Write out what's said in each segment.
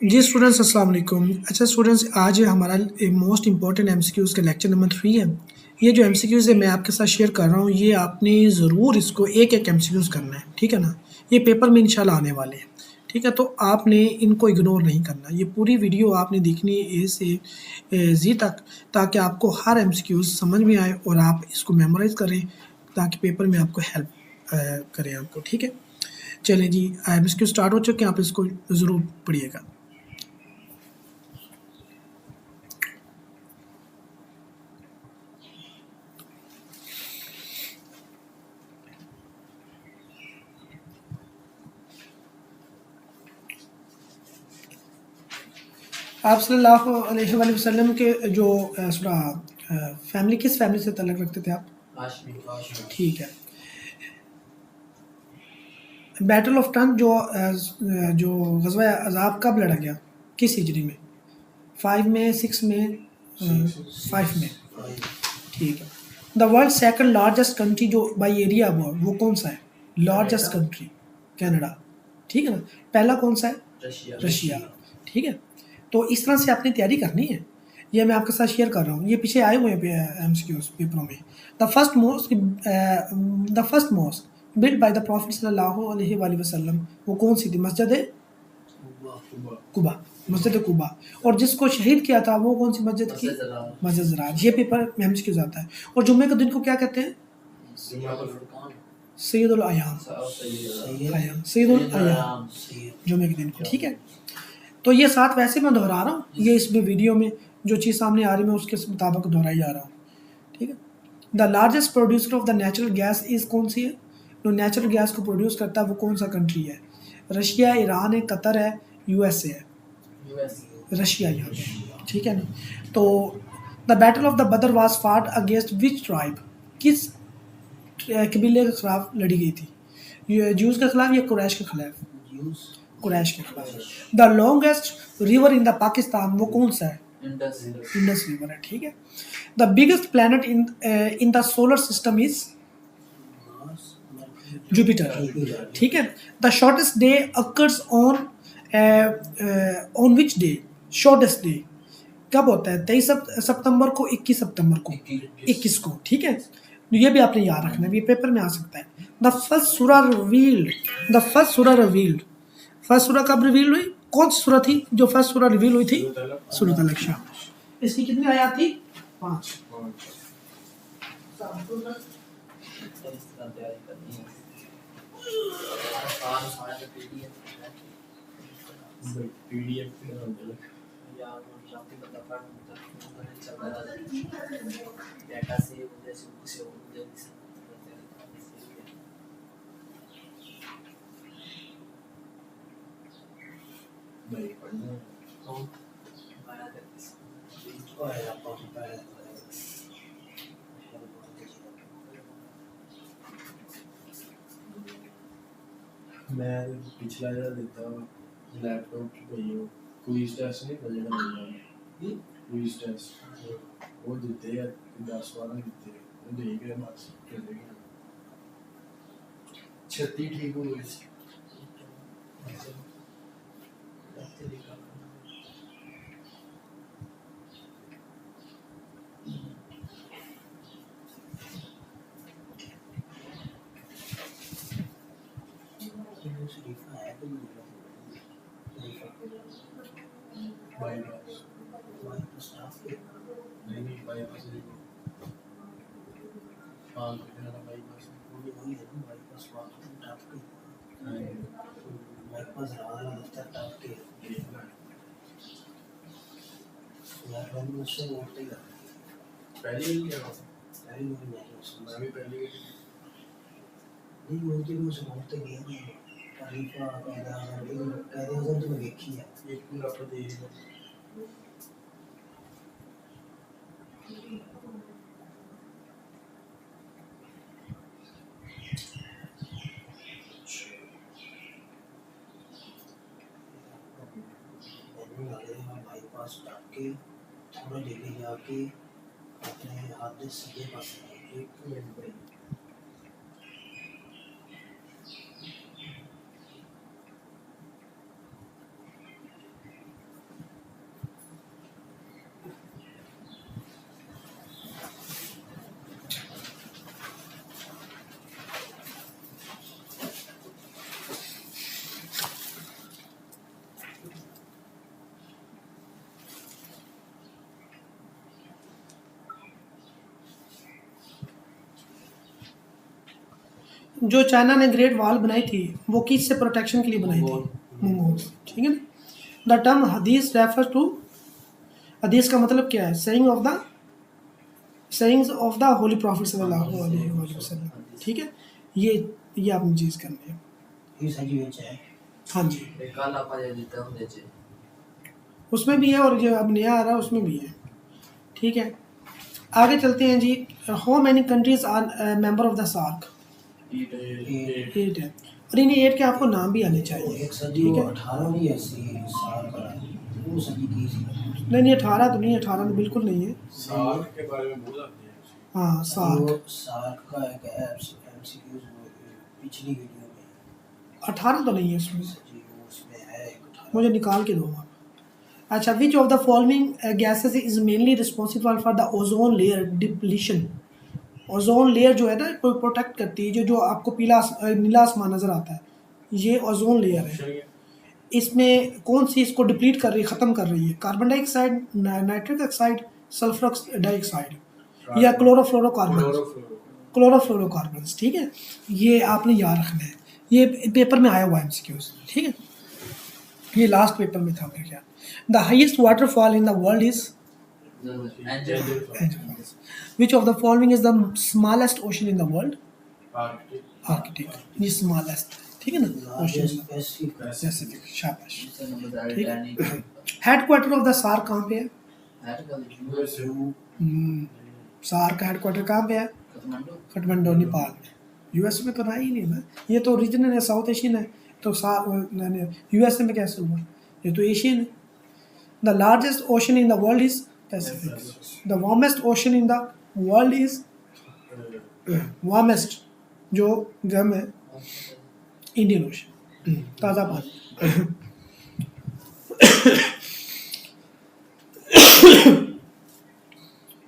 जी students अस्सलाम वालेकुम। अच्छा स्टूडेंट्स, आज हमारा मोस्ट इम्पॉर्टेंट एमसीक्यूज़ का लेक्चर नंबर 3 है। ये जो एमसीक्यूज़ है मैं आपके साथ शेयर कर रहा हूँ, ये आपने ज़रूर इसको एक-एक एमसीक्यूज़ करना है, ठीक है ना? ये पेपर में इंशाल्लाह आने वाले हैं, ठीक है? तो आपने इनको इग्नोर नहीं करना। ये पूरी वीडियो आपने देखनी है ए से ज़ी तक, ताकि आपको हर एमसीक्यूज़ समझ में आए और आप इसको मेमोराइज़ करें, ताकि पेपर में आपको हेल्प करे आपको, ठीक है? चलें जी, एमसीक्यू स्टार्ट हो चुके हैं, आप इसको ज़रूर पढ़िएगा। आप सल्लल्लाहु अलैहि वसल्लम के जो फैमिली, किस फैमिली से ताल्लुक़ रखते थे आप? हाशमी। ठीक है। बैटल ऑफ टंग जो ग़ज़वा अहज़ाब कब लड़ा गया? किस हिजरी में? 5 में, 6 में, 5 में। ठीक है। The world second largest country जो बाई एरिया हुआ वो कौन सा है? लार्जेस्ट कंट्री कनाडा, ठीक है ना? पहला कौन सा है? रशिया। ठीक है। तो इस तरह से आपने तैयारी करनी है। ये मैं आपके साथ शेयर कर रहा हूँ, ये पीछे आए हुए हैं एमसीक्यूज़ पेपरों में। The first mosque built by the prophet सल्लल्लाहु अलैहि वसल्लम, वो कौन सी थी? मस्जिद कुबा, मस्जिद कुबा। और जिसको शहीद किया था वो कौन सी मस्जिद की? मस्जिद ज़रार। ये पेपर में एमसीक्यूज़ आता है। और जुम्मे के दिन को क्या कहते हैं? सैयदुल अय्याम, सैयदुल अय्याम, जुम्मे के दिन को, ठीक है। तो ये 7 वैसे मैं दोहरा रहा हूँ, ये इसमें वीडियो में जो चीज़ सामने आ रही है मैं उसके मुताबिक दोहराई जा रहा हूँ, ठीक है। The largest producer of the natural gas is कौन सी है? जो नेचुरल गैस को प्रोड्यूस करता है वो कौन सा कंट्री है? रशिया, ईरान है, कतर है, यूएसए है? रशिया यहाँ पे, ठीक है ना। तो द बैटल ऑफ द बदर वाज फाट अगेंस्ट विच ट्राइब, किस कबीले के खिलाफ लड़ी गई थी? ये ज्यूज के खिलाफ या कुरैश के खिलाफ? कुरैश के खिलाफ। The longest river in the Pakistan वो कौन सा है? इंडस रिवर है, ठीक है। The biggest planet in the solar system is Jupiter, ठीक है। The shortest day occurs on which day? Shortest day कब होता है? 23 सितंबर को, 21 सितंबर को, 21 को, ठीक है। ये भी आपने याद रखना है, ये पेपर में आ सकता है। द फर्स्ट सूरा रिवील्ड, द फर्स्ट सूरा रिवील्ड, फर्स्ट सूरा कब रिवील हुई? कौन सी सूरा थी जो फर्स्ट सूरा रिवील हुई थी? सूरत अल अहज़ाब। इसकी कितनी आयत थी? 5। मैं पिछला ਜਿਹੜਾ ਦਿੱਤਾ ਲੈਪਟਾਪ 'ਚ ਪਈ ਉਹ ਕੁਇਜ਼ ਟੈਸਟ ਨਹੀਂ ਪਤਾ ਜਿਹੜਾ ਮਿਲਦਾ ਕੁਇਜ਼ ਟੈਸਟ ਉਹ ਦਿੱਤੇ ਆ 10 12 ਦਿੱਤੇ ਉਹ ਦੇ ਗਏ ਬਸ ਚਲੇ ਗਏ 36 ਠੀਕ ਹੋ ਗਏ ਸੀ बाईपास नहीं बाईपास हाँ बाईपास बाईपास पहले ही क्या मैं भी पहले नहीं बोलते कि उसे बोलते गया नहीं तारीफा कहते तो देखी है एक पूरा प्रदेश बाईपास के थोड़ा लेके जाके अपने हाथ से सीधे पास एक मिनट में जो चाइना ने ग्रेट वॉल बनाई थी वो किस से प्रोटेक्शन के लिए बनाई थी? मंगोल, ठीक है ना। द टर्म हदीस रेफर टू, हदीस का मतलब क्या है? Sayings of the holy prophet सल्लल्लाहु अलैहि वसल्लम, ठीक है। ये आपने चीज़ करनी है। ये सही है। हाँ जी, कल आप आ देते होंगे जी, उसमें भी है और जो अब नया आ रहा है उसमें भी है, ठीक है। आगे चलते हैं जी। How many countries are member of the SAARC? 8 है, और इन 8 के आपको नाम भी आने चाहिए, एक सदी ठीक वो है। 18 नहीं ऐसी साल का वो सदी की थी। नहीं 18 तो नहीं, 18 तो बिल्कुल नहीं है। सार्क के बारे में बहुत आते हैं। हाँ सार्क, वो सार्क का एक एमसीक्यूज पिछली वीडियो में 18 तो नहीं है उसमें, जी वो उसमें है एक 18। मुझे निकाल के दो आप। अच्छा, which of the following gases is mainly responsible for the ozone layer depletion? Ozone layer जो है ना, कोई प्रोटेक्ट करती है, जो आपको पीला नीला आसमान नज़र आता है, ये ओजोन लेयर है। इसमें कौन सी इसको डिप्लीट कर रही है, ख़त्म कर रही है? Carbon dioxide, nitric oxide, sulphur dioxide या क्लोरोफ्लोरोकार्बन? क्लोरोफ्लोरोकार्बन्स, ठीक है। ये आपने याद रखना है, ये पेपर में आया हुआ है एमसीक्यूज, ठीक है। ये लास्ट पेपर में था मेरे ख्याल। The highest waterfall in the world is which of the following is the smallest ocean in the world? Arctic, ये स्मॉलेस्ट, ठीक है ना ओशन, पैसिफिक, शाबाश, ठीक है। हेडक्वार्टर ऑफ द सार्क कहाँ पे है? सार्क का हेडक्वार्टर कहाँ पे है? काठमांडू, नेपाल में। यूएस में तो रहा ही नहीं ना, ये तो रीजनल है, साउथ एशियन है, तो यूएसए में कैसे हुआ? ये तो एशियन है। The largest ocean in the world is Pacific. The warmest ocean in the world is, warmest जो गर्म है, इंडियन ओशन, ताज़ा पानी।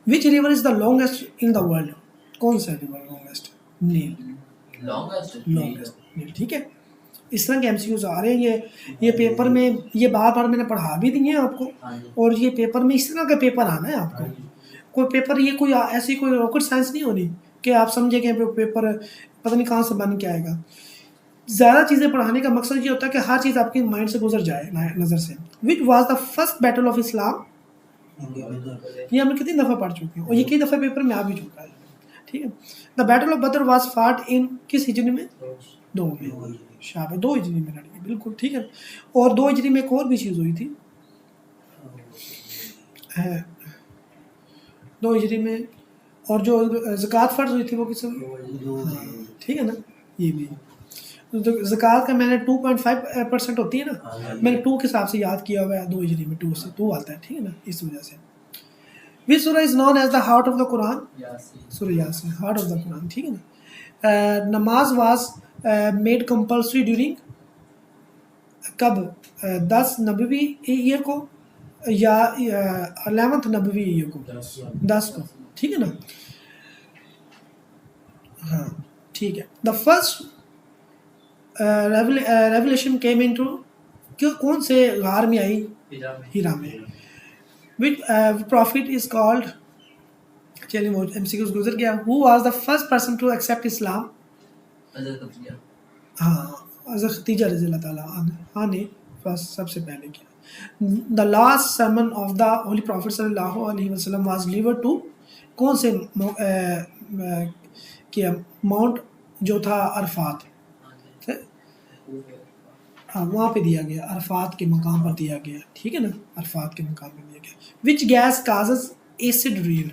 Which river is the longest in the world? कौन सा रिवर लॉन्गेस्ट? नील, लॉन्गेस्ट नील, ठीक है। इस तरह के एमसीक्यूज आ रहे हैं, ये पेपर में, ये बार बार मैंने पढ़ा भी दिए हैं आपको, और ये पेपर में इस तरह का पेपर आना है आपको। कोई पेपर, ये कोई ऐसी कोई रॉकेट साइंस नहीं होनी कि आप समझे कि पेपर पता नहीं कहाँ से बन के आएगा। ज़्यादा चीज़ें पढ़ाने का मकसद ये होता है कि हर चीज़ आपके माइंड से गुजर जाए, नज़र से। Which was the first battle of Islam? ये हमने कितनी दफ़ा पढ़ चुके हैं, और ये कई दफ़ा पेपर में आ भी चुका है, ठीक है। द बैटल ऑफ बदर वाज फाट इन किस हिजरी में? 2 में, शाबाश, 2 हिजरी में लड़ी, बिल्कुल ठीक है। और 2 हिजरी में एक और भी चीज़ हुई थी, 2 हिजरी में, और जो ज़कात फ़र्ज हुई थी वो किस समय? ठीक है ना, ये भी। तो ज़कात का मैंने 2.5% होती है ना, मैंने 2 के हिसाब से याद किया हुआ है, 2 हिजरी में 2 से 2 आता है, ठीक है ना, इस वजह से। Which surah is known as the heart of the Quran? Surah Yasin, heart of the Quran, ठीक है ना। नमाज वाज मेड कंपल्सरी ड्यूरिंग कब? 10 नबवी ईयर को या 11th नबवी ईयर को? 10 को, ठीक है ना। हाँ ठीक है। The first revelation came into, क्यों कौन से गार में आई? हीरा में। विच प्रॉफिट इज कॉल्ड, चलिए वो एमसीक्यूज गुजर गया। Who was the first person to accept Islam? हाँ, हज़रत खदीजा रज़ी अल्लाह ताला अन्हा ने फर्स्ट, सबसे पहले किया। The last sermon of the holy prophet सल्लल्लाहु अलैहि वसल्लम वाज डिलीवर्ड टू, कौन से किया? माउंट जो था अरफात, हाँ वहाँ पे दिया गया, अरफात के मकाम पर दिया गया, ठीक है ना, अरफात के मकाम पर दिया गया। Which gas causes acid rain?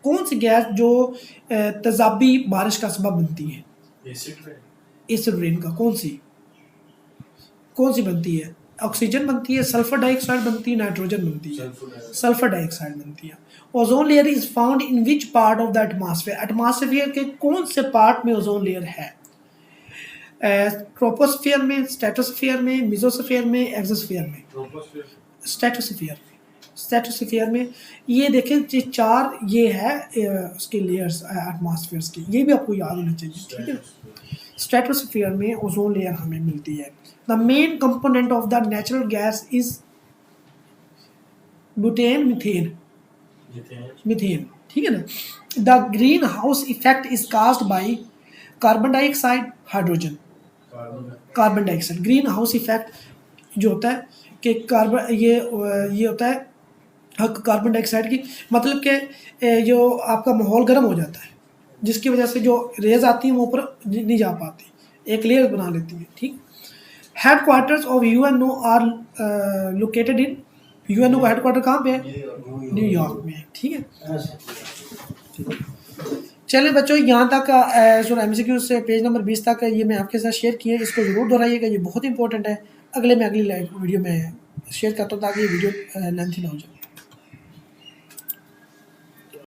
कौन सी गैस जो तेजाबी बारिश का सबब बनती है? एसिड रेन का कौन सी बनती है? ऑक्सीजन बनती है, सल्फर डाइऑक्साइड बनती है, नाइट्रोजन बनती है? सल्फर डाइऑक्साइड बनती है। Ozone layer is found in which part of the atmosphere? Atmosphere के कौन से पार्ट में ओजोन लेयर है? ट्रोपोस्फियर में, स्ट्रेटोस्फियर में, मेसोस्फियर में, एक्सोस्फियर में? स्ट्रेटोस्फियर में। ये देखें, ये 4 ये है उसके लेयर्स एटमॉस्फेयर्स के, ये भी आपको याद होना चाहिए, ठीक है। स्ट्रेटोस्फियर में ओजोन लेयर हमें मिलती है। The main component of the natural gas is butane, methane, ठीक है ना। The green house effect is caused by, carbon dioxide, hydrogen. Carbon dioxide green house effect जो होता है कि कार्बन ये होता है कार्बन डाइऑक्साइड की, मतलब कि जो आपका माहौल गर्म हो जाता है, जिसकी वजह से जो रेज आती हैं वो ऊपर नहीं जा पाती, एक लेयर बना लेती है। ठीक, headquarters of UNO are located in, UNO का हेड क्वार्टर कहाँ पे है? न्यूयॉर्क में है। ठीक है, चलिए बच्चों यहाँ तक जो MCQ से पेज नंबर 20 तक है ये मैं आपके साथ शेयर किया है, इसको ज़रूर दोहराइएगा, ये बहुत इंपॉर्टेंट है। अगले मैं अगली वीडियो में शेयर करता हूँ ताकि ये वीडियो लेंथी ना हो जाए।